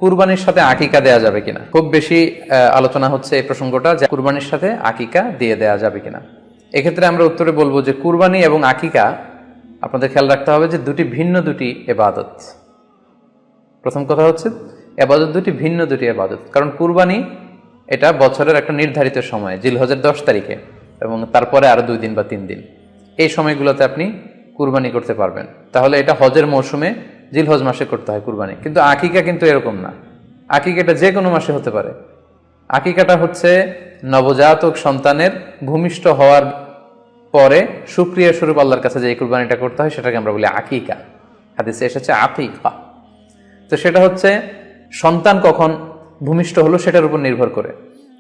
কুরবানির সাথে আকিকা দেয়া যাবে কিনা। খুব বেশি আলোচনা হচ্ছে এই প্রসঙ্গটা, যে কুরবানির সাথে আকিকা দিয়ে দেয়া যাবে কিনা। এক্ষেত্রে আমরা উত্তরে বলবো যে কুরবানি এবং আকিকা আপনাদের খেয়াল রাখতে হবে যে দুটি ইবাদত। প্রথম কথা হচ্ছে ইবাদত ভিন্ন দুটি ইবাদত। কারণ কুরবানি এটা বছরের একটা নির্ধারিত সময়, জিলহজের 10 তারিখে, এবং তারপরে আরো 2 দিন বা 3 দিন, এই সময়গুলোতে আপনি কুরবানি করতে পারবেন। তাহলে এটা হজের মৌসুমে জিলহজ মাসে করতে হয় কুরবানি। কিন্তু আকিকা কিন্তু এরকম না। আকিকাটা যে কোনো মাসে হতে পারে। আকিকাটা হচ্ছে নবজাতক সন্তানের ভূমিষ্ঠ হওয়ার পরে শুকরিয়া স্বরূপ আল্লাহর কাছে যে কুরবানিটা করতে হয় সেটাকে আমরা বলি আকিকা। হাদিসে এসেছে আকিকা। তো সেটা হচ্ছে সন্তান কখন ভূমিষ্ঠ হলো সেটার উপর নির্ভর করে।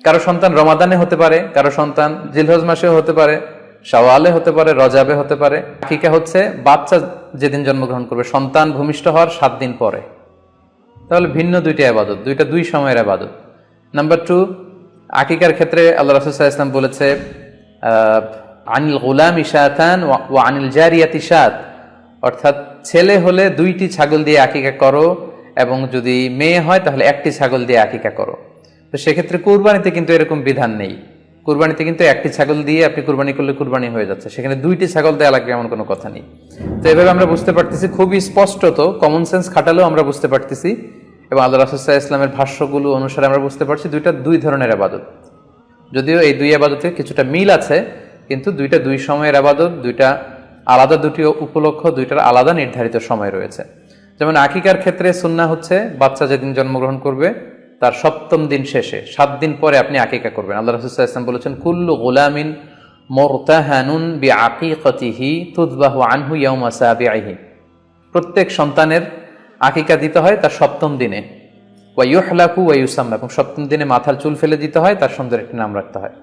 কারো সন্তান রমাদানে হতে পারে, কারো সন্তান জিলহজ মাসেও হতে পারে, শাওয়ালে হতে পারে, রজাবে হতে পারে। আকিকা হচ্ছে বাচ্চা যেদিন জন্মগ্রহণ করবে, সন্তান ভূমিষ্ঠ হওয়ার 7 দিন পরে। তাহলে ভিন্ন দুইটা ইবাদত, দুই সময়ের ইবাদত। নাম্বার 2, আকিকার ক্ষেত্রে আল্লাহ রাসূল সাল্লাল্লাহু আলাইহি ওয়াসাল্লাম বলেছে আনিল গুলামি শাতান ওয়া আনিল জারিয়াতি শাত, অর্থাৎ ছেলে হলে 2টি ছাগল দিয়ে আকিকা করো, এবং যদি মেয়ে হয় তাহলে 1টি ছাগল দিয়ে আকিকা করো। তো সেক্ষেত্রে কুরবানিতে কিন্তু এরকম বিধান নেই। কুরবানিতে কিন্তু 1টি ছাগল দিয়ে আপনি কুরবানি করলে কুরবানি হয়ে যাচ্ছে, সেখানে 2টি ছাগল দেওয়া লাগবে এমন কোনো কথা নেই। তো এভাবে আমরা বুঝতে পারতেছি, খুবই স্পষ্টত কমন সেন্স খাটালেও আমরা বুঝতে পারতেছি, এবং আল্লাহ রাসূল সাল্লাল্লাহু আলাইহি ওয়াসাল্লামের ভাষ্যগুলো অনুসারে আমরা বুঝতে পারছি দুইটা 2 ধরনের ইবাদত। যদিও এই 2 ইবাদতে কিছুটা মিল আছে, কিন্তু দুইটা 2 সময়ের ইবাদত, দুইটা আলাদা, দুটি উপলক্ষ, দুইটার আলাদা নির্ধারিত সময় রয়েছে। যেমন আকিকার ক্ষেত্রে সুন্নাহ হচ্ছে বাচ্চা যেদিন জন্মগ্রহণ করবে তার 7ম দিন শেষে 7 দিন পরে আপনি আকিকা করবেন। আল্লাহ রাসূল সাল্লাল্লাহু আলাইহি ওয়াসাল্লাম বলেছেন কুল্লু গুলামিন মুরতাহানুন বিআকিকাতিহি তুযবাহু আনহু ইয়াওমা সাবিহি, প্রত্যেক সন্তানের আকিকা দিতে হয় তার 7ম দিনে, ওয়া ইউহলাকু ওয়া ইউসাম্মা, এবং 7ম দিনে মাথার চুল ফেলে দিতে হয়, তার সুন্দর একটি নাম রাখতে হয়।